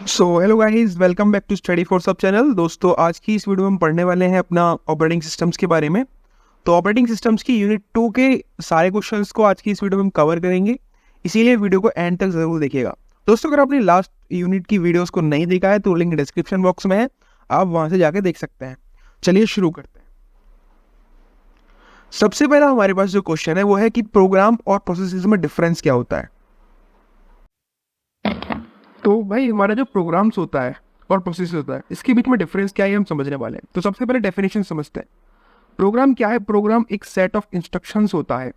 So hello guys, welcome back to study for सब channel. दोस्तों, आज की इस वीडियो में हम पढ़ने वाले हैं अपना ऑपरेटिंग सिस्टम्स के बारे में। तो ऑपरेटिंग सिस्टम्स की यूनिट 2 के सारे क्वेश्चंस को आज की इस वीडियो में हम कवर करेंगे, इसीलिए वीडियो को एंड तक जरूर देखिएगा। दोस्तों, अगर आपने लास्ट यूनिट की वीडियोस को नहीं देखा है तो लिंक डिस्क्रिप्शन बॉक्स में है, आप वहां से जाके देख सकते हैं। चलिए शुरू करते हैं। सबसे पहला हमारे पास जो क्वेश्चन है वो है कि प्रोग्राम और प्रोसेसेस में डिफरेंस क्या होता है। तो भाई, हमारा जो प्रोग्राम्स होता है और प्रोसेस होता है, इसके बीच में डिफरेंस क्या है हम समझने वाले हैं। तो सबसे पहले डेफिनेशन समझते हैं। प्रोग्राम क्या है? प्रोग्राम एक सेट ऑफ इंस्ट्रक्शंस होता है।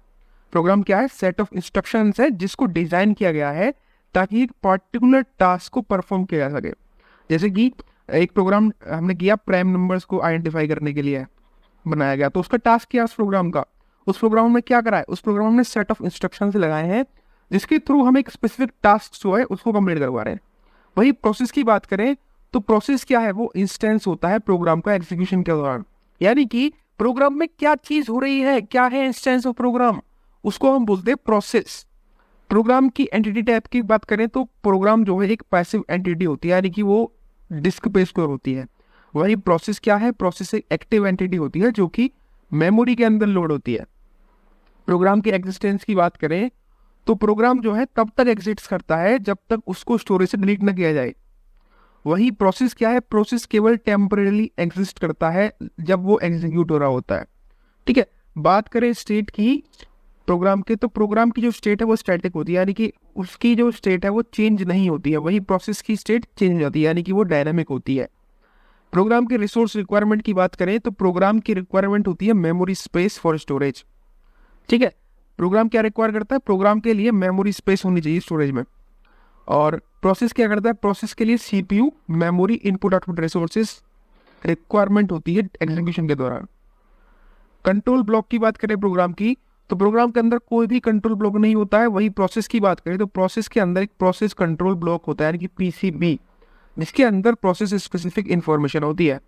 प्रोग्राम क्या है? सेट ऑफ इंस्ट्रक्शंस है जिसको डिजाइन किया गया है ताकि एक पर्टिकुलर टास्क को परफॉर्म किया जा सके। जैसे कि एक प्रोग्राम हमने किया प्राइम नंबर्स को आइडेंटिफाई करने के लिए बनाया गया, तो उसका टास्क क्या है उस प्रोग्राम का? उस प्रोग्राम में क्या करा है? उस प्रोग्राम में सेट ऑफ इंस्ट्रक्शंस लगाए हैं जिसके थ्रू हम एक स्पेसिफिक टास्क जो है उसको कंप्लीट करवा रहे हैं। वही प्रोसेस की बात करें तो प्रोसेस क्या है? वो इंस्टेंस होता है प्रोग्राम का एग्जीक्यूशन के दौरान। यानी कि प्रोग्राम में क्या चीज हो रही है, क्या है इंस्टेंस ऑफ प्रोग्राम, उसको हम बोलते हैं प्रोसेस। प्रोग्राम की एंटिटी टाइप की बात करें तो प्रोग्राम जो है एक पैसिव एंटिटी होती है, यानी कि वो डिस्क पे स्टोर होती है। वही प्रोसेस क्या है? प्रोसेस एक एक्टिव एंटिटी होती है जो कि मेमोरी के अंदर लोड होती है। प्रोग्राम की एग्जिस्टेंस की बात करें तो प्रोग्राम जो है तब तक एग्जिस्ट करता है जब तक उसको स्टोरेज से डिलीट न किया जाए। वही प्रोसेस क्या है? प्रोसेस केवल टेम्परेली एग्जिस्ट करता है जब वो एग्जीक्यूट हो रहा होता है। ठीक है, बात करें स्टेट की प्रोग्राम के, तो प्रोग्राम की जो स्टेट है वो स्टैटिक होती है, यानी कि उसकी जो स्टेट है वो चेंज नहीं होती है। वही प्रोसेस की स्टेट चेंज हो जाती है, यानी कि वो डायनामिक होती है। प्रोग्राम के रिसोर्स रिक्वायरमेंट की बात करें तो प्रोग्राम की रिक्वायरमेंट होती है मेमोरी स्पेस फॉर स्टोरेज। ठीक है, प्रोग्राम क्या रिक्वायर करता है? प्रोग्राम के लिए मेमोरी स्पेस होनी चाहिए स्टोरेज में। और प्रोसेस क्या करता है? प्रोसेस के लिए CPU, memory, input output resources requirement होती है एग्जीक्यूशन के दौरान। कंट्रोल ब्लॉक की बात करें प्रोग्राम की, तो प्रोग्राम के अंदर कोई भी कंट्रोल ब्लॉक नहीं होता है। वही प्रोसेस की बात करें तो प्रोसेस के अंदर एक प्रोसेस कंट्रोल ब्लॉक होता है, यानी कि पीसीबी, जिसके अंदर प्रोसेस स्पेसिफिक इंफॉर्मेशन होती है।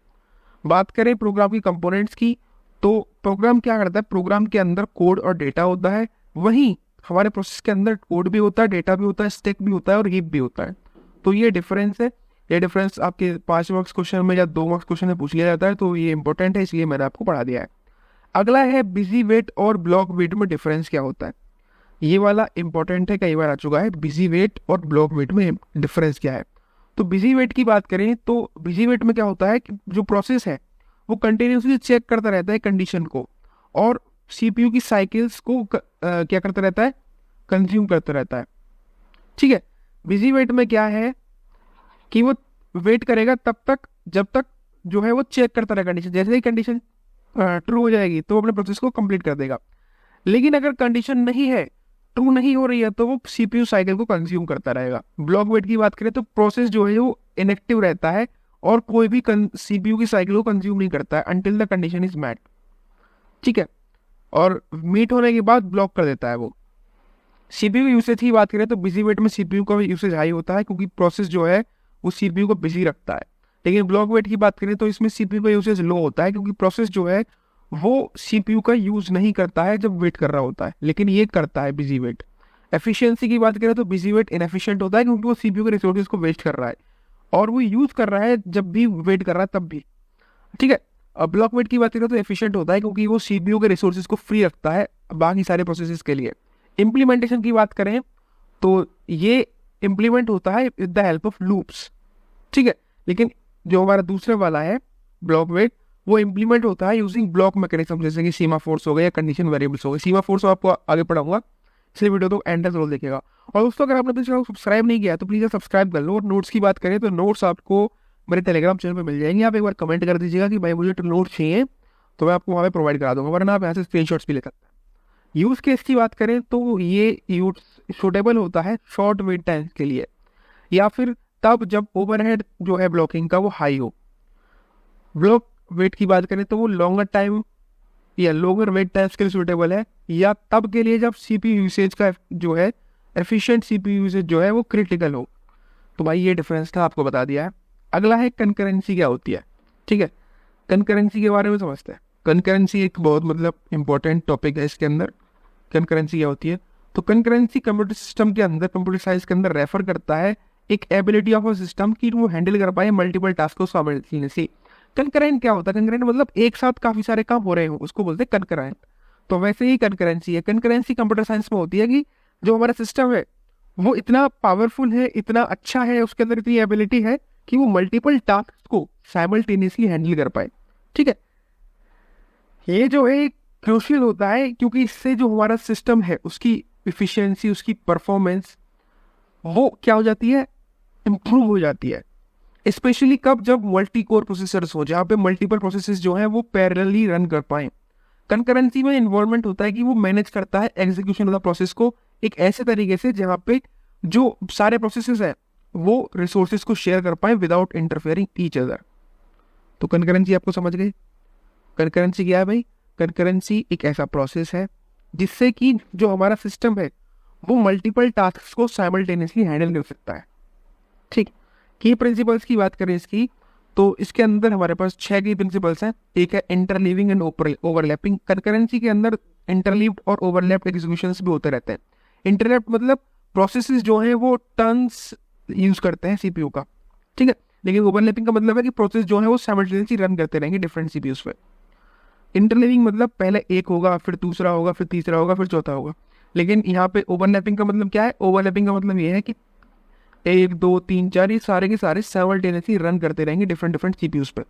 बात करें प्रोग्राम की कंपोनेंट्स की, तो प्रोग्राम क्या करता है? प्रोग्राम के अंदर कोड और डेटा होता है। वहीं हमारे प्रोसेस के अंदर कोड भी होता है, डेटा भी होता है, स्टैक भी होता है और हीप भी होता है। तो ये डिफरेंस है। ये डिफरेंस आपके 5 मार्क्स क्वेश्चन में या 2 मार्क्स क्वेश्चन में पूछ लिया जाता है, तो ये इंपॉर्टेंट है, इसलिए मैंने आपको पढ़ा दिया है। अगला है बिजी वेट और ब्लॉक वेट में डिफरेंस क्या होता है। ये वाला इंपॉर्टेंट है, कई बार आ चुका है। बिजी वेट और ब्लॉक वेट में डिफरेंस क्या है? तो बिजी वेट की बात करें तो बिजी वेट में क्या होता है कि जो प्रोसेस है वो कंटिन्यूसली चेक करता रहता है कंडीशन को, और सीपीयू की साइकिल्स को क्या करता रहता है? कंज्यूम करता रहता है। ठीक है, बिजी वेट में क्या है कि वो वेट करेगा तब तक जब तक जो है वो चेक करता रहेगा कंडीशन। जैसे ही कंडीशन ट्रू हो जाएगी तो वो अपने प्रोसेस को कंप्लीट कर देगा। लेकिन अगर कंडीशन नहीं है, ट्रू नहीं हो रही है, तो वो सीपीयू साइकिल को कंज्यूम करता रहेगा। ब्लॉक वेट की बात करें तो प्रोसेस जो है वो इनएक्टिव रहता है और कोई भी सीपीयू की साइकिल को कंज्यूम नहीं करता है until the condition is met. ठीक है, और मीट होने के बाद ब्लॉक कर देता है वो। सीपीयू यूसेज की बात करें तो बिजी वेट में सीपीयू का यूसेज हाई होता है क्योंकि प्रोसेस जो है वो सीपीयू को बिजी रखता है। लेकिन ब्लॉक वेट की बात करें तो इसमें सीपीयू का यूसेज लो होता है क्योंकि प्रोसेस जो है वो सीपीयू का यूज नहीं करता है जब वेट कर रहा होता है, लेकिन ये करता है बिजी वेट। एफिशिएंसी की बात करें तो बिजी वेट इनएफिशिएंट होता है क्योंकि वो सीपीयू के रिसोर्सेज को वेस्ट कर रहा है और वो यूज कर रहा है जब भी वेट कर रहा है तब भी। ठीक है, अब ब्लॉक वेट की बात करें तो एफिशिएंट होता है क्योंकि वो सीपीयू के रिसोर्सेज को फ्री रखता है बाकी सारे प्रोसेसेस के लिए। इम्प्लीमेंटेशन की बात करें तो ये इम्प्लीमेंट होता है with the help of loops. ठीक है, लेकिन जो हमारा दूसरे वाला है ब्लॉक वेट, वो इम्प्लीमेंट होता है यूजिंग ब्लॉक मैकेनिज्म, जैसे कि सीमा फोर्स हो गया या कंडीशन वेरिएबल्स हो गए। सीमा फोर्स आपको आगे पढ़ाऊंगा, इसलिए वीडियो तो एंड तक जरूर देखिएगा। और दोस्तों, अगर आपने चैनल को सब्सक्राइब नहीं किया तो प्लीज़ सब्सक्राइब कर लो। और नोट्स की बात करें तो नोट्स आपको मेरे टेलीग्राम चैनल पर मिल जाएंगे। आप एक बार कमेंट कर दीजिएगा कि भाई मुझे नोट्स चाहिए, तो मैं आपको वहाँ पे प्रोवाइड करा दूंगा, वरना आप यहाँ से स्क्रीनशॉट्स भी ले सकते हैं। यूज़ केस की बात करें तो ये यूज सूटेबल होता है शॉर्ट वेट टाइम के लिए, या फिर तब जब ओवरहेड जो है ब्लॉकिंग का वो हाई हो। ब्लॉक वेट की बात करें तो वो लॉन्गर टाइम या लोअर वेट टाइम्स के लिए सूटेबल है, या तब के लिए जब सीपीयू यूसेज का जो है एफिशिएंट सीपीयू यूसेज जो है वो क्रिटिकल हो। तो भाई ये डिफरेंस था, आपको बता दिया है। अगला है कंकरेंसी क्या होती है। ठीक है, कंकरेंसी के बारे में समझते हैं। कंकरेंसी एक बहुत इंपॉर्टेंट टॉपिक है इसके अंदर। कंकरेंसी क्या होती है? तो कंकरेंसी कंप्यूटर सिस्टम के अंदर, कंप्यूटर साइंस के अंदर रेफर करता है एक एबिलिटी ऑफ अ सिस्टम कि वो हैंडल कर पाए मल्टीपल टास्क को साइमल्टेनियसली। कंकरेंट क्या होता है? कंकरेंट मतलब एक साथ काफी सारे काम हो रहे हो, उसको बोलते हैं कंकरेंट। तो वैसे ही कंकरेंसी है। कंकरेंसी कंप्यूटर साइंस में होती है कि जो हमारा सिस्टम है वो इतना पावरफुल है, इतना अच्छा है, उसके अंदर इतनी एबिलिटी है कि वो मल्टीपल टास्क को साइमल्टेनियसली हैंडल कर पाए। ठीक है, ये जो है क्रूशियल होता है क्योंकि इससे जो हमारा सिस्टम है उसकी इफिशियंसी, उसकी परफॉर्मेंस वो क्या हो जाती है? इम्प्रूव हो जाती है। स्पेशली कब? जब मल्टी कोर प्रोसेसर्स हो, जहाँ पे मल्टीपल प्रोसेसेस जो है वो पैरेलली रन कर पाए। कंकरेंसी में इन्वॉल्वमेंट होता है कि वो मैनेज करता है एग्जीक्यूशन ऑफ द प्रोसेस को एक ऐसे तरीके से जहाँ पे जो सारे प्रोसेसेस हैं वो रिसोर्सेज को शेयर कर पाए विदाउट इंटरफेयरिंग ईच अदर। तो कंकरेंसी आपको समझ गए? कंकरेंसी क्या है भाई? कंकरेंसी एक ऐसा प्रोसेस है जिससे कि जो हमारा सिस्टम है वो मल्टीपल टास्क को साइमल्टेनियसली हैंडल कर सकता है। ठीक, की प्रिंसिपल्स की बात करें इसकी, तो इसके अंदर हमारे पास 6 की प्रिंसिपल्स हैं। एक है इंटरलीविंग एंड ओवरलैपिंग। कंकरेंसी के अंदर इंटरलीव्ड और ओवरलैप्ड एग्जीक्यूशंस भी होते रहते हैं। इंटरलैप्ड मतलब प्रोसेसेस जो हैं वो टर्न्स यूज करते हैं सीपीयू का। ठीक है, लेकिन ओवरलैपिंग का मतलब है कि प्रोसेस जो है वो साइमल्टेनियसली रन करते रहेंगे डिफरेंट सीपीयूज पे। इंटरलीविंग मतलब पहले एक होगा, फिर दूसरा होगा, फिर तीसरा होगा, फिर चौथा होगा। लेकिन यहाँ पे ओवरलैपिंग का मतलब क्या है? ओवरलैपिंग का मतलब ये है कि 1 2 3 4 ये सारे के सारे साइमल्टेनियसली रन करते रहेंगे डिफरेंट डिफरेंट सीपीयूज पर।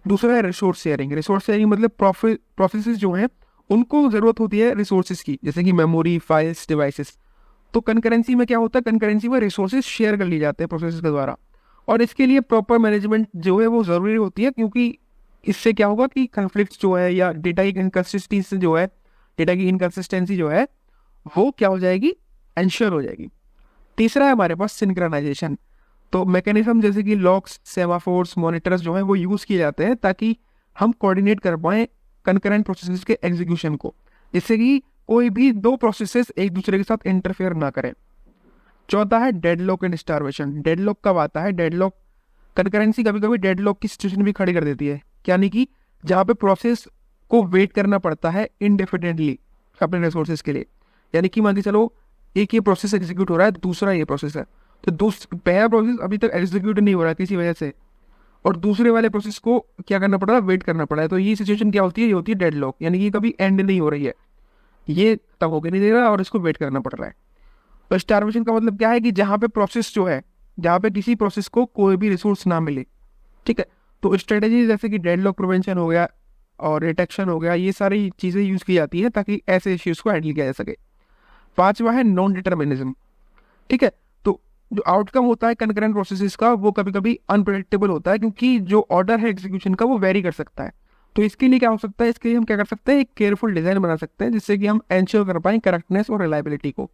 दूसरा है रिसोर्स शेयरिंग। रिसोर्स शेयरिंग मतलब प्रोसेसेस जो हैं उनको जरूरत होती है रिसोर्सेज की, जैसे कि मेमोरी, फाइल्स, डिवाइसेस। तो कंकरेंसी में क्या होता है? कंकरेंसी में रिसोर्सेज शेयर कर ली जाते हैं प्रोसेस के द्वारा, और इसके लिए प्रॉपर मैनेजमेंट जो है वो जरूरी होती है, क्योंकि इससे क्या होगा कि कन्फ्लिक्ट जो है या डेटा की इनकन्सिस्टेंसी जो है, डेटा की इनकन्सिस्टेंसी जो है वो क्या हो जाएगी? एंश्योर हो जाएगी। तीसरा है हमारे पास सिंक्रोनाइजेशन। तो मैकेनिज्म जैसे कि लॉक्स, सेमाफोर्स, मॉनिटर्स जो है वो यूज किए जाते हैं ताकि हम कोऑर्डिनेट कर पाए कंकरेंट प्रोसेसेस के एग्जीक्यूशन को, जिससे कि कोई भी दो प्रोसेसेस एक दूसरे के साथ इंटरफेयर ना करें। चौथा है डेडलॉक एंड स्टारवेशन। डेडलॉक कब आता है? डेडलॉक कंकरेंसी कभी कभी डेडलॉक की सिचुएशन भी खड़ी कर देती है, यानी कि जहाँ पे प्रोसेस को वेट करना पड़ता है इनडेफिनेटली अपने रिसोर्सेज के लिए। यानी कि मान के चलो एक ये प्रोसेस एग्जीक्यूट हो रहा है, दूसरा ये प्रोसेस है, तो पहला प्रोसेस अभी तक एग्जीक्यूट नहीं हो रहा है किसी वजह से, और दूसरे वाले प्रोसेस को क्या करना पड़ रहा है? वेट करना पड़ रहा है। तो ये सिचुएशन क्या होती है? ये होती है डेडलॉक, यानी कि कभी एंड नहीं हो रही है, ये तब होकर नहीं दे रहा और इसको वेट करना पड़ रहा है। तो स्टारवेशन का मतलब क्या है? कि जहाँ पे प्रोसेस जो है, जहाँ पे किसी प्रोसेस को कोई भी रिसोर्स ना मिले। ठीक है, तो स्ट्रेटेजी जैसे कि डेडलॉक प्रिवेंशन हो गया और रिटेक्शन हो गया, ये सारी चीज़ें यूज़ की जाती है ताकि ऐसे इश्यूज को हैंडल किया जा सके। पांचवा है नॉन डिटर्मिनिज्म। ठीक है, तो जो आउटकम होता है कंकरेंट प्रोसेसेस का वो कभी कभी अनप्रेडिक्टेबल होता है, क्योंकि जो ऑर्डर है एग्जीक्यूशन का वो वेरी कर सकता है। तो इसके लिए क्या हो सकता है? इसके लिए हम क्या कर सकते हैं? एक केयरफुल डिजाइन बना सकते हैं जिससे कि हम एंश्योर कर पाएं करेक्टनेस और रिलायबिलिटी को।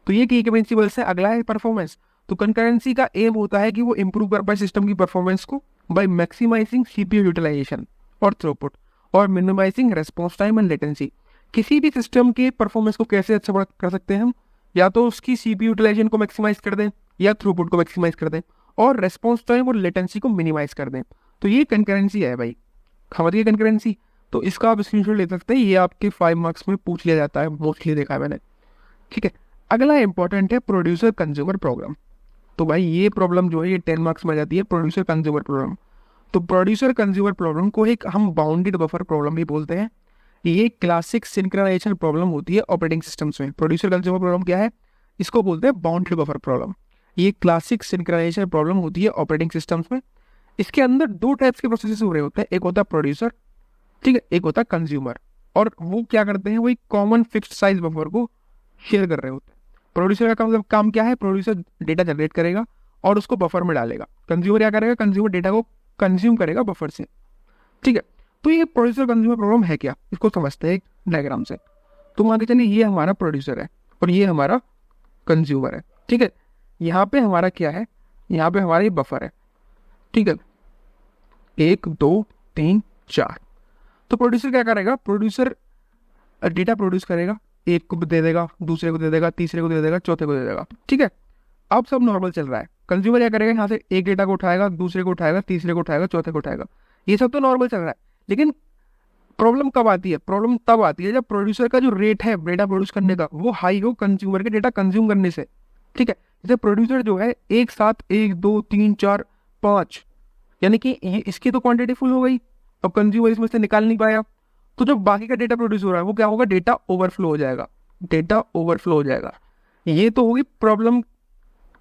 तो ये की प्रिंसिपल्स है। अगला है परफॉर्मेंस। तो कंकरेंसी का एम होता है कि वो इंप्रूव कर पाए सिस्टम की परफॉर्मेंस को बाय मैक्सिमाइजिंग सीपीयू यूटिलाइजेशन और थ्रूपुट और minimising response time and latency. किसी भी सिस्टम के परफॉर्मेंस को कैसे अच्छा कर सकते हैं हम? या तो उसकी सीपीयू यूटिलाइजेशन को मैक्सिमाइज कर दें, या थ्रूपुट को मैक्सिमाइज कर दें, और रेस्पॉन्स टाइम और लेटेंसी को मिनिमाइज कर दें। तो ये कंकरेंसी है भाई, समझ गए कंकरेंसी? तो इसका आप स्क्रीनशॉट ले सकते हैं, ये आपके 5 मार्क्स में पूछ लिया जाता है, मोस्टली देखा है मैंने। ठीक है, अगला इंपॉर्टेंट है प्रोड्यूसर कंज्यूमर प्रॉब्लम। तो भाई ये प्रॉब्लम जो है ये 10 मार्क्स में आ जाती है, प्रोड्यूसर कंज्यूमर प्रॉब्लम। तो प्रोड्यूसर कंज्यूमर प्रॉब्लम को एक हम बाउंडेड बफर प्रॉब्लम भी बोलते हैं। ये क्लासिक सिंक्रोनाइजेशन प्रॉब्लम होती है ऑपरेटिंग सिस्टम्स में। प्रोड्यूसर कंज्यूमर प्रॉब्लम क्या है? इसको बोलते हैं बाउंडेड बफर प्रॉब्लम। ये क्लासिक सिंक्रोनाइजेशन प्रॉब्लम होती है ऑपरेटिंग सिस्टम्स में। इसके अंदर दो टाइप्स के प्रोसेसेस हो रहे होते हैं, एक होता है प्रोड्यूसर, ठीक है, एक होता है कंज्यूमर। और वो क्या करते हैं? वो एक कॉमन फिक्स्ड साइज बफर को शेयर कर रहे होते हैं। प्रोड्यूसर का मतलब काम क्या है? प्रोड्यूसर डेटा जनरेट करेगा और उसको बफर में डालेगा। कंज्यूमर क्या करेगा? कंज्यूमर डेटा को कंज्यूम करेगा बफर से। ठीक है, तो ये प्रोड्यूसर कंज्यूमर प्रॉब्लम है क्या, इसको समझते हैं एक डायग्राम से। तो मान के चलिए ये हमारा प्रोड्यूसर है और ये हमारा कंज्यूमर है। ठीक है, यहाँ पे हमारा क्या है? यहाँ पे हमारा ये बफर है। ठीक है, 1 2 3 4। तो प्रोड्यूसर क्या करेगा? प्रोड्यूसर डेटा प्रोड्यूस करेगा, एक को दे देगा, दूसरे को दे देगा, तीसरे को दे देगा, चौथे को दे देगा। ठीक है, अब सब नॉर्मल चल रहा है। कंज्यूमर क्या करेगा? यहाँ से एक डेटा को उठाएगा, दूसरे को उठाएगा, तीसरे को उठाएगा, चौथे को उठाएगा। ये सब तो नॉर्मल चल रहा है, लेकिन प्रॉब्लम कब आती है? प्रॉब्लम तब आती है जब प्रोड्यूसर का जो रेट है डेटा प्रोड्यूस करने का वो हाई हो कंज्यूमर के डेटा कंज्यूम करने से। ठीक है, जैसे प्रोड्यूसर जो है एक साथ 1 2 3 4 5, यानी कि इसकी तो क्वांटिटी फुल हो गई, अब कंज्यूमर इसमें से निकाल नहीं पाया, तो जो बाकी का डेटा प्रोड्यूस हो रहा है वो क्या होगा, डेटा ओवरफ्लो हो जाएगा, डेटा ओवरफ्लो हो जाएगा। ये तो होगी प्रॉब्लम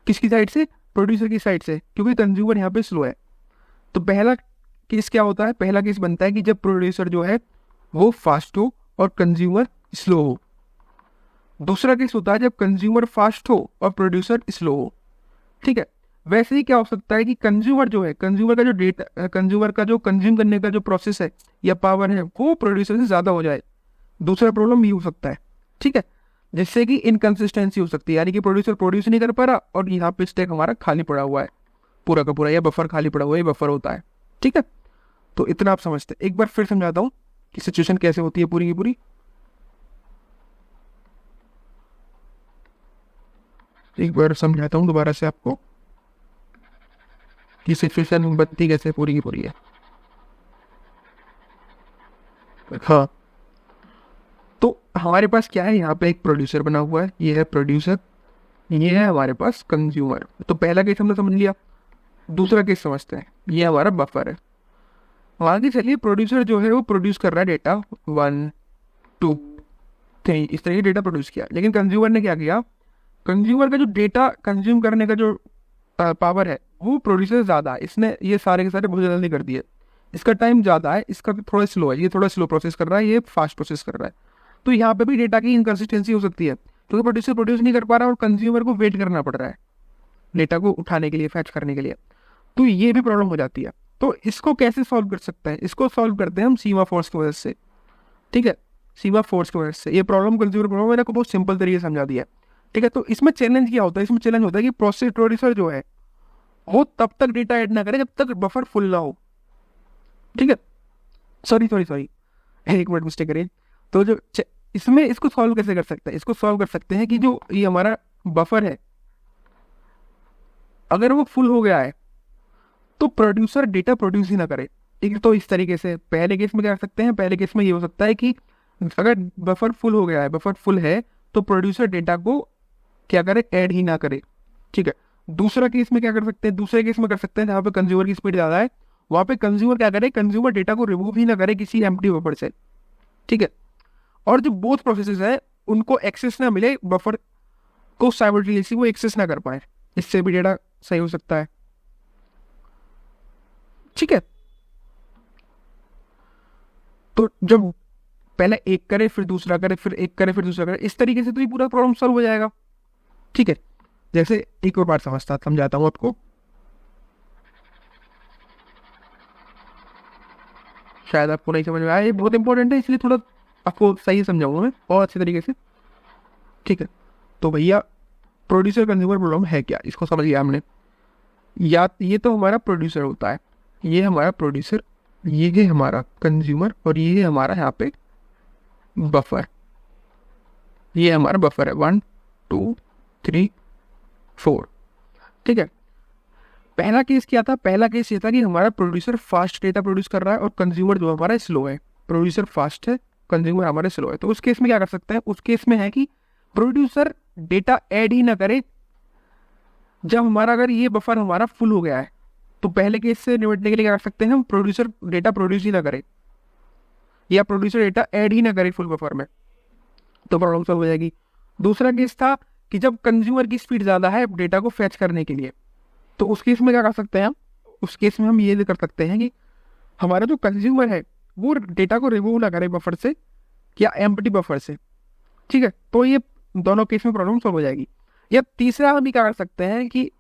किसकी साइड से, प्रोड्यूसर की साइड से, क्योंकि कंज्यूमर यहाँ पे स्लो है। तो पहला केस क्या होता है, पहला केस बनता है कि जब प्रोड्यूसर जो है वो फास्ट हो और कंज्यूमर स्लो हो। दूसरा केस होता है जब कंज्यूमर फास्ट हो और प्रोड्यूसर स्लो हो। ठीक है, वैसे ही क्या हो सकता है कि कंज्यूमर जो है, कंज्यूमर का जो डेटा, कंज्यूमर का जो कंज्यूम करने का जो प्रोसेस है या पावर है वो प्रोड्यूसर से ज़्यादा हो जाए। दूसरा प्रॉब्लम ये हो सकता है। ठीक है, जिससे कि इनकन्सिस्टेंसी हो सकती है, यानी कि प्रोड्यूसर प्रोड्यूस नहीं कर पा रहा और यहाँ पे स्टैक हमारा खाली पड़ा हुआ है, पूरा का पूरा, या बफर खाली पड़ा हुआ है, ये बफर होता है। ठीक है, तो इतना आप समझते हैं। एक बार फिर समझाता हूँ कि सिचुएशन कैसे होती है पूरी की पूरी। एक बार समझाता हूँ दोबारा से आपको कि सिचुएशन बनती कैसे पूरी की पूरी है। हाँ, तो हमारे पास क्या है, यहाँ पे एक प्रोड्यूसर बना हुआ है, ये है प्रोड्यूसर, ये है हमारे पास कंज्यूमर। तो पहला केस हमने समझ लिया। दूसरा केस समझते हैं, ये हमारा बफर है। आगे चलिए, प्रोड्यूसर जो है वो प्रोड्यूस कर रहा है डेटा 1 2 3, इस तरह की डेटा प्रोड्यूस किया। लेकिन कंज्यूमर ने क्या किया, कंज्यूमर का जो डेटा कंज्यूम करने का जो पावर है वो प्रोड्यूसर से ज़्यादा है, इसने ये सारे के सारे बहुत जल्दी कर दिए, इसका टाइम ज़्यादा है, इसका थोड़ा स्लो है, ये थोड़ा स्लो प्रोसेस कर रहा है, ये फास्ट प्रोसेस कर रहा है। तो यहाँ पे भी डेटा की इनकन्सिस्टेंसी हो सकती है, क्योंकि प्रोड्यूसर प्रोड्यूस नहीं कर पा रहा और कंज्यूमर को वेट करना पड़ रहा है डेटा को उठाने के लिए, फैच करने के लिए। तो ये भी प्रॉब्लम हो जाती है। तो इसको कैसे सॉल्व कर सकते हैं, इसको सॉल्व करते हैं हम सीमाफोर्स की वजह से। ठीक है, सीमाफोर्स की वजह से ये प्रॉब्लम, कंज्यूमर प्रॉब्लम मैंने को बहुत सिंपल तरीके से समझा दिया। ठीक है, तो इसमें चैलेंज क्या होता है, इसमें चैलेंज होता है कि प्रोड्यूसर जो है वो तब तक डेटा ऐड ना करे जब तक बफर फुल ना हो। ठीक है, सॉरी सॉरी सॉरी, एक मिनट मिस्टेक करिए। तो जो इसमें इसको सॉल्व कैसे कर सकते हैं, इसको सॉल्व कर सकते हैं कि जो ये हमारा बफर है अगर वो फुल हो गया है तो प्रोड्यूसर डेटा प्रोड्यूस ही ना करे। ठीक है, तो इस तरीके से पहले केस में क्या कर सकते हैं, पहले केस में ये हो सकता है कि अगर बफर फुल हो गया है, बफर फुल है, तो प्रोड्यूसर डेटा को क्या करे, ऐड ही ना करे। ठीक है, दूसरा केस में क्या कर सकते हैं, दूसरे केस में कर सकते हैं जहाँ पे कंज्यूमर की स्पीड ज़्यादा है, वहाँ पे कंज्यूमर क्या करे, कंज्यूमर डेटा को रिमूव ही ना करे किसी एम्प्टी बफर से। ठीक है, और जो बोथ प्रोसेसेस है उनको एक्सेस ना मिले, बफर को साइमल्टेनियसली वो एक्सेस ना कर पाए, इससे भी डेटा सही हो सकता है। ठीक है, तो जब पहले एक करे फिर दूसरा करे, फिर एक करे फिर दूसरा करे, इस तरीके से तो ये पूरा प्रॉब्लम सॉल्व हो जाएगा। ठीक है, जैसे एक और बार समझाता हूँ आपको, शायद आपको नहीं समझ में आया, ये बहुत इंपॉर्टेंट है इसलिए थोड़ा आपको सही समझाऊंगा मैं और अच्छे तरीके से। ठीक है, तो भैया प्रोड्यूसर कंज्यूमर प्रॉब्लम है क्या, इसको समझ लिया हमने। या ये तो हमारा प्रोड्यूसर होता है, ये हमारा प्रोड्यूसर, ये है हमारा कंज्यूमर, और ये है हमारा यहाँ पे बफर, ये हमारा बफर है 1 2 3 4। ठीक है, पहला केस क्या था, पहला केस ये था कि हमारा प्रोड्यूसर फास्ट डेटा प्रोड्यूस कर रहा है और कंज्यूमर जो हमारा स्लो है। प्रोड्यूसर फास्ट है, कंज्यूमर हमारा स्लो है। तो उस केस में क्या कर सकते हैं, उस केस में है कि प्रोड्यूसर डेटा ऐड ही ना करे जब हमारा, अगर ये बफर हमारा फुल हो गया है। तो पहले केस से निपटने के लिए क्या कर सकते हैं हम, प्रोड्यूसर डेटा प्रोड्यूस ही ना करे या प्रोड्यूसर डेटा ऐड ही ना करे फुल बफर में, तो प्रॉब्लम सॉल्व हो जाएगी। दूसरा केस था कि जब कंज्यूमर की स्पीड ज़्यादा है डेटा को फैच करने के लिए, तो उस केस में क्या कर सकते हैं हम, उस केस में हम ये कर सकते हैं कि हमारा जो कंज्यूमर है वो डेटा को रिमूव ना करे बफर से या एम्प्टी बफर से। ठीक है, तो ये दोनों केस में प्रॉब्लम सॉल्व हो जाएगी। या तीसरा हम ये क्या कर सकते हैं कि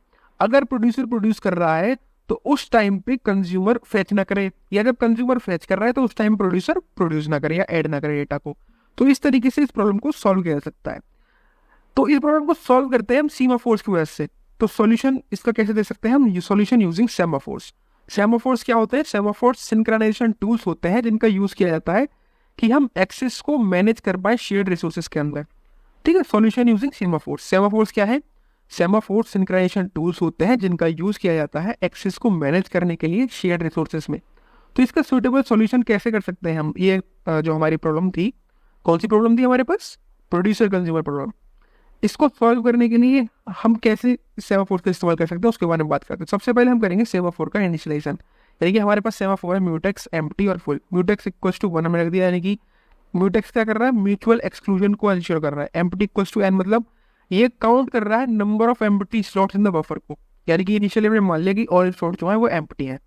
अगर प्रोड्यूसर प्रोड्यूस कर रहा है तो उस टाइम पे कंज्यूमर फैच ना करे, या जब कंज्यूमर फैच कर रहा है तो उस टाइम प्रोड्यूसर प्रोड्यूस ना करे या ऐड ना करे डेटा को। तो इस तरीके से इस प्रॉब्लम को सॉल्व किया जा सकता है। तो इस प्रॉब्लम को सॉल्व करते हैं हम सीमाफोर्स की वजह से। तो सॉल्यूशन इसका कैसे दे सकते हैं हम, सॉल्यूशन यूजिंग सेमाफोर्स। सेमाफोर्स क्या होते हैं, सेमाफोर्स सिंक्रोनाइजेशन टूल्स होते हैं जिनका यूज किया जाता है कि हम एक्सेस को मैनेज कर पाए शेयर्ड रिसोर्सेज के अंदर। ठीक है, सॉल्यूशन यूजिंग सेमाफोर्स। सेमाफोर्स क्या है, सेमाफोर्स सिंक्रोनाइजेशन टूल्स होते हैं जिनका यूज किया जाता है एक्सेस को मैनेज करने के लिए शेयर्ड रिसोर्सेज में। तो इसका सुटेबल सॉल्यूशन कैसे कर सकते हैं हम, ये जो हमारी प्रॉब्लम थी, कौन सी प्रॉब्लम थी हमारे पास, प्रोड्यूसर कंज्यूमर प्रॉब्लम। इसको सॉल्व करने के लिए हम कैसे सेमाफोर का इस्तेमाल कर सकते हैं उसके बारे में बात करते हैं। सबसे पहले हम करेंगे सेमाफोर का इनिशियलाइजेशन, यानी कि हमारे पास सेमाफोर है म्यूटेक्स, एम्प्टी और फुल। म्यूटेक्स इक्वल्स टू 1 हमने रख दिया, यानी कि म्यूटेक्स क्या कर रहा है, म्यूचुअल एक्सक्लूजन को इंश्योर कर रहा है। एम्प्टी इक्वल्स टू एन, मतलब ये काउंट कर रहा है number of empty slots in the buffer को, यानी कि इनिशियली हमने मान लिया कि ऑल स्लॉट जो है वो एम्प्टी है।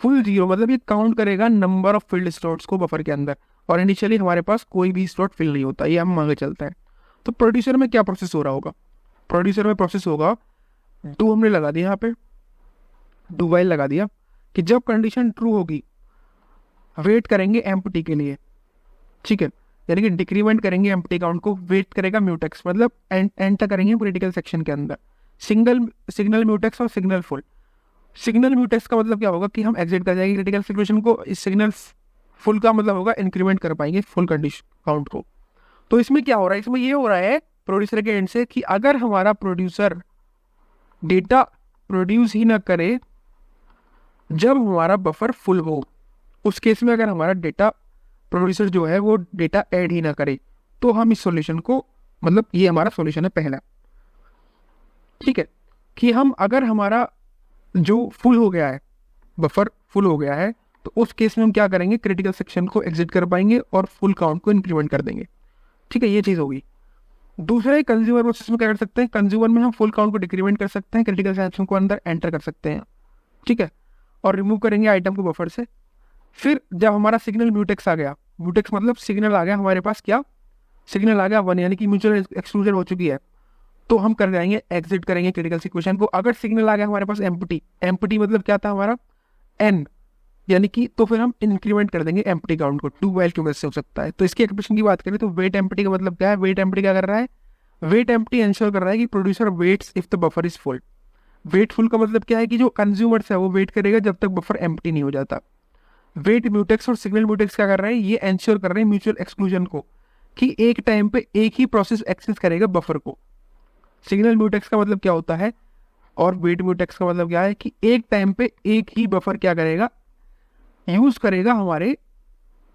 फुल 0 मतलब ये काउंट करेगा नंबर ऑफ फिल्ड स्लॉट्स को बफर के अंदर, और इनिशियली हमारे पास कोई भी स्लॉट फिल नहीं होता, ये हम आगे चलते हैं। तो प्रोड्यूसर में क्या प्रोसेस हो रहा होगा, प्रोड्यूसर में प्रोसेस होगा, डू हमने लगा दिया यहाँ पे, डू वाइल लगा दिया कि जब कंडीशन ट्रू होगी वेट करेंगे एम्प्टी के लिए, ठीक है, यानी कि डिक्रीमेंट करेंगे एम्प्टी काउंट को, वेट करेगा म्यूटेक्स, मतलब एंटर करेंगे क्रिटिकल सेक्शन के अंदर, सिग्नल म्यूटेक्स और सिग्नल फुल। सिग्नल म्यूटेक्स का मतलब क्या होगा कि हम एग्जिट कर जाएंगे क्रिटिकल सिचुएशन को, इस सिग्नल फुल का मतलब होगा इंक्रीमेंट कर पाएंगे फुल कंडीशन काउंट को। तो इसमें क्या हो रहा है, इसमें ये हो रहा है प्रोड्यूसर के एंड से कि अगर हमारा प्रोड्यूसर डेटा प्रोड्यूस ही ना करे जब हमारा बफर फुल हो, उस केस में अगर हमारा डेटा प्रोड्यूसर जो है वो डेटा ऐड ही ना करे, तो हम इस सॉल्यूशन को, मतलब ये हमारा सॉल्यूशन है पहला, ठीक है, कि हम अगर हमारा जो फुल हो गया है, बफर फुल हो गया है, तो उस केस में हम क्या करेंगे, क्रिटिकल सेक्शन को एग्जिट कर पाएंगे और फुल काउंट को इंक्रीमेंट कर देंगे, ठीक है, ये चीज़ होगी। दूसरे कंज्यूमर प्रोसेस में क्या कर सकते हैं, कंज्यूमर में हम फुल काउंट को डिक्रीमेंट कर सकते हैं, क्रिटिकल सेक्शन को अंदर एंटर कर सकते हैं, ठीक है, और रिमूव करेंगे आइटम को बफर से। फिर जब हमारा सिग्नल म्यूटेक्स आ गया, म्यूटेक्स मतलब सिग्नल आ गया हमारे पास, क्या सिग्नल आ गया 1, यानी कि म्यूचुअल एक्सक्लूजन हो चुकी है, तो हम कर जाएंगे एग्जिट करेंगे क्रिटिकल सिचुएशन को। अगर सिग्नल आ गया हमारे पास एम्प्टी, एम्प्टी मतलब क्या था हमारा एन, यानी कि तो फिर हम इंक्रीमेंट कर देंगे एम्प्टी काउंट को, टू वाइल की मदद से हो सकता है। तो इसकी एक्सप्रेशन की बात करें तो वेट एम्प्टी का मतलब क्या है, वेट एम्प्टी क्या कर रहा है, वेट एम्प्टी इंश्योर कर रहा है कि producer waits if the buffer is full. Wait full का मतलब क्या है कि जो कंज्यूमर्स है वो वेट करेगा जब तक बफर एम्प्टी नहीं हो जाता। वेट म्यूटेक्स और सिग्नल म्यूटेक्स क्या कर रहे हैं, ये इंश्योर कर रहे हैं म्यूचुअल एक्सक्लूजन को, कि एक टाइम पे एक ही प्रोसेस एक्सेस करेगा बफर को। सिग्नल म्यूटेक्स का मतलब क्या होता है और वेट म्यूटेक्स का मतलब क्या है कि एक टाइम पे एक ही बफर क्या करेगा, यूज करेगा हमारे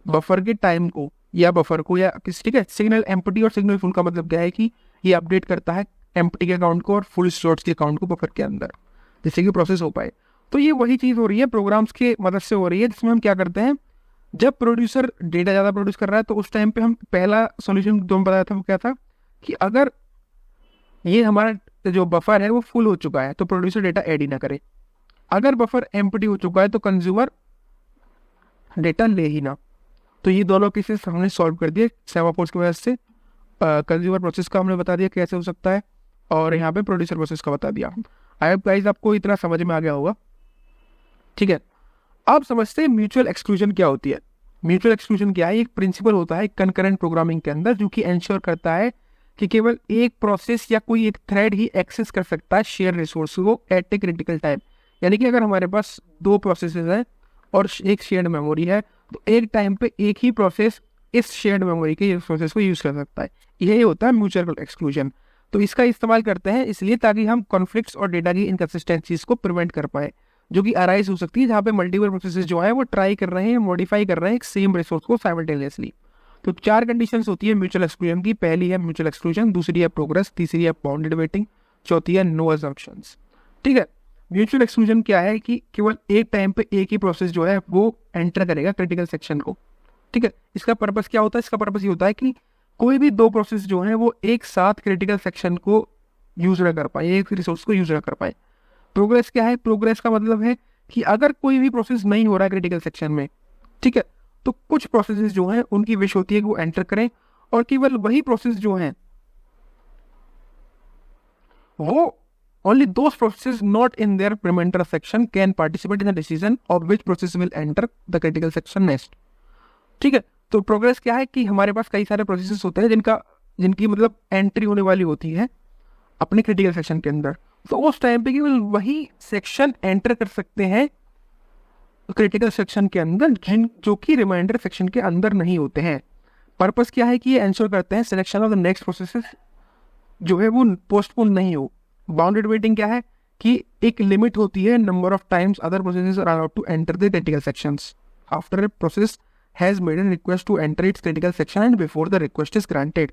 बफर के टाइम को या बफर को या किस, ठीक है। सिग्नल एम्प्टी और सिग्नल फुल का मतलब क्या है कि ये अपडेट करता है एम्प्टी के अकाउंट को और फुल स्लॉट्स के अकाउंट को बफर के अंदर, जिससे कि प्रोसेस हो पाए। तो ये वही चीज़ हो रही है प्रोग्राम्स के मदद से हो रही है, जिसमें हम क्या करते हैं, जब प्रोड्यूसर डेटा ज़्यादा प्रोड्यूस कर रहा है तो उस टाइम पे हम पहला सॉल्यूशन जो हम बताया था वो क्या था कि अगर ये हमारा जो बफर है वो फुल हो चुका है तो प्रोड्यूसर डेटा ऐड ही ना करे, अगर बफर एम्प्टी हो चुका है तो कंज्यूमर डेटा ले ही ना। तो ये दोनों केसेस हमने सॉल्व कर दिए सेमाफोर्स की वजह से। कंज्यूमर प्रोसेस का हमने बता दिया कैसे हो सकता है, और यहाँ पे प्रोड्यूसर प्रोसेस का बता दिया। आई होप गाइस आपको इतना समझ में आ गया होगा, ठीक है। अब समझते हैं म्यूचुअल एक्सक्लूजन क्या होती है। म्यूचुअल एक्सक्लूजन क्या है, एक प्रिंसिपल होता है कंकरेंट प्रोग्रामिंग के अंदर जो कि इंश्योर करता है कि केवल एक प्रोसेस या कोई एक थ्रेड ही एक्सेस कर सकता है शेयर रिसोर्स को एट ए क्रिटिकल टाइम। यानी कि अगर हमारे पास दो प्रोसेसेस हैं और एक शेयर्ड मेमोरी है तो एक टाइम पे एक ही प्रोसेस इस शेयर्ड मेमोरी के रिसोर्सेज को यूज़ कर सकता है, यही होता है म्यूचुअल एक्सक्लूजन। तो इसका इस्तेमाल करते हैं इसलिए ताकि हम कॉन्फ्लिक्ट्स और डेटा की इनकन्सिस्टेंसीज को प्रिवेंट कर पाए, जो कि अराइज हो सकती है जहाँ पे मल्टीपल प्रोसेसेस जो है वो ट्राई कर रहे हैं, मॉडिफाई कर रहे हैं एक सेम रिसोर्स को साइमल्टेनियसली। तो 4 कंडीशंस होती है म्यूचुअल एक्सक्लूजन की। पहली है म्यूचुअल एक्सक्लूजन, दूसरी है प्रोग्रेस, तीसरी है बाउंडेड वेटिंग, चौथी है नो अजम्पशंस, ठीक है। म्यूचुअल एक्सक्लूजन क्या है कि केवल एक टाइम पे एक ही प्रोसेस जो है वो एंटर करेगा क्रिटिकल सेक्शन को, ठीक है। इसका पर्पस क्या होता है, इसका पर्पस ये होता है कि कोई भी दो प्रोसेस जो है वो एक साथ क्रिटिकल सेक्शन को यूज ना कर पाए, एक रिसोर्स को यूज ना कर पाए। प्रोग्रेस क्या है, प्रोग्रेस का मतलब है कि अगर कोई भी प्रोसेस नहीं हो रहा है क्रिटिकल सेक्शन में, ठीक है, तो कुछ प्रोसेसेस जो हैं उनकी विश होती है कि वो एंटर करें, और केवल वही प्रोसेस जो हैं वो only those processes not in their prementer section can participate in the decision of which process will enter the critical section next, ठीक है। तो प्रोग्रेस क्या है कि हमारे पास कई सारे प्रोसेसेस होते हैं जिनकी मतलब एंट्री होने वाली होती है अपने क्रिटिकल सेक्शन के अंदर, तो उस टाइम पे केवल वही सेक्शन एंटर कर सकते हैं क्रिटिकल सेक्शन के अंदर जो कि रिमाइंडर सेक्शन के अंदर नहीं होते हैं। पर्पस क्या है कि ये इंश्योर करते हैं selection of the next processes जो है वो पोस्टपोन नहीं हो। बाउंडेड वेटिंग क्या है कि एक लिमिट होती है number of times other processes are allowed to enter the critical sections after a process has made an request to enter its critical section and before the request is granted.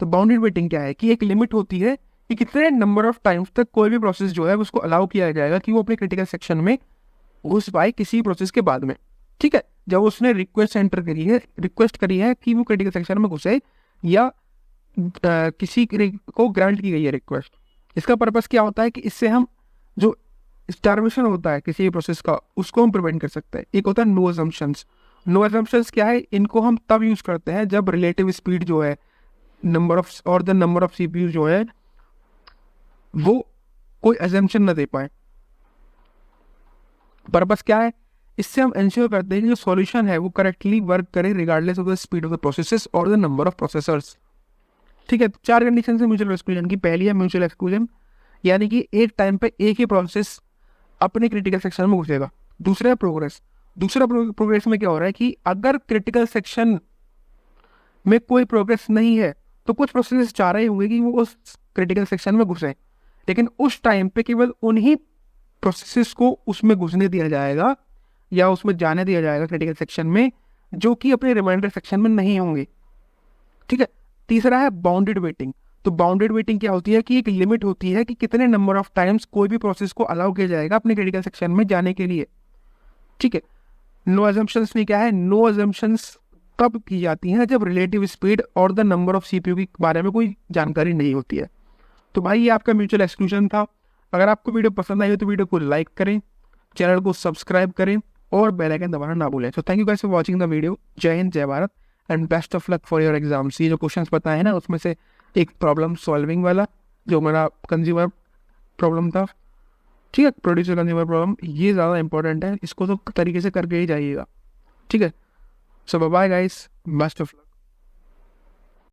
तो bounded waiting क्या है कि एक limit होती है कि कितने number of times तक कोई भी प्रोसेस जो है उसको अलाउ किया जाएगा कि वो अपने क्रिटिकल सेक्शन में घुस पाए किसी प्रोसेस के बाद में। ठीक है, जब उसने रिक्वेस्ट करी है कि वो क्रिटिकल सेक्शन में घुसे या किसी को ग्रांट की गई है रिक्वेस्ट। इसका पर्पस क्या होता है कि इससे हम जो स्टार्वेशन होता है किसी प्रोसेस का उसको हम प्रिवेंट कर सकते हैं। एक होता है नो अजम्पशंस। नो अजम्पशंस क्या है, इनको हम तब यूज करते हैं जब रिलेटिव स्पीड जो है नंबर ऑफ सीपीयू जो है वो कोई अजम्पशन ना दे पाए। पर्पस क्या है, इससे हम इंश्योर करते हैं कि जो सॉल्यूशन है वो करेक्टली वर्क करे regardless of the speed of the processes और द नंबर ऑफ प्रोसेसर्स। ठीक है, 4 कंडीशन है म्यूचुअल एक्सक्लूजन की। पहली है म्यूचुअल एक्सक्लूजन, यानी कि एक टाइम पे एक ही प्रोसेस अपने क्रिटिकल सेक्शन में घुसेगा। दूसरा है प्रोग्रेस। प्रोग्रेस में क्या हो रहा है कि अगर क्रिटिकल सेक्शन में कोई प्रोग्रेस नहीं है तो कुछ प्रोसेस चाह रहे होंगे कि वो उस क्रिटिकल सेक्शन में घुसे, लेकिन उस टाइम पे केवल उन्हीं प्रोसेसेस को उसमें घुसने दिया जाएगा या उसमें जाने दिया जाएगा क्रिटिकल सेक्शन में जो कि अपने रिमाइंडर सेक्शन में नहीं होंगे। ठीक है, तीसरा है बाउंडेड वेटिंग। तो बाउंडेड वेटिंग क्या होती है कि एक लिमिट होती है कि कितने नंबर ऑफ टाइम्स कोई भी प्रोसेस को अलाउ किया जाएगा अपने क्रिटिकल सेक्शन में जाने के लिए। ठीक है, नो अजम्पशंस में क्या है, नो अजम्पशंस तब की जाती हैं जब रिलेटिव स्पीड और द नंबर ऑफ सीपीयू के बारे में कोई जानकारी नहीं होती है। तो भाई ये आपका म्यूचुअल एक्सक्लूजन था। अगर आपको वीडियो पसंद आई हो तो वीडियो को लाइक करें, चैनल को सब्सक्राइब करें और बेल आइकन दबाना ना भूलें। So thank you guys for watching the video. जय हिंद, जय Bharat and best of luck for your exams. ये जो क्वेश्चंस बताए हैं ना उसमें से एक प्रॉब्लम सॉल्विंग वाला जो मेरा कंज्यूमर प्रॉब्लम था, ठीक है, प्रोड्यूसर कंज्यूमर प्रॉब्लम, ये ज़्यादा इंपॉर्टेंट है, इसको तो तरीके से करके ही जाइएगा। ठीक है, so bye guys, best of luck.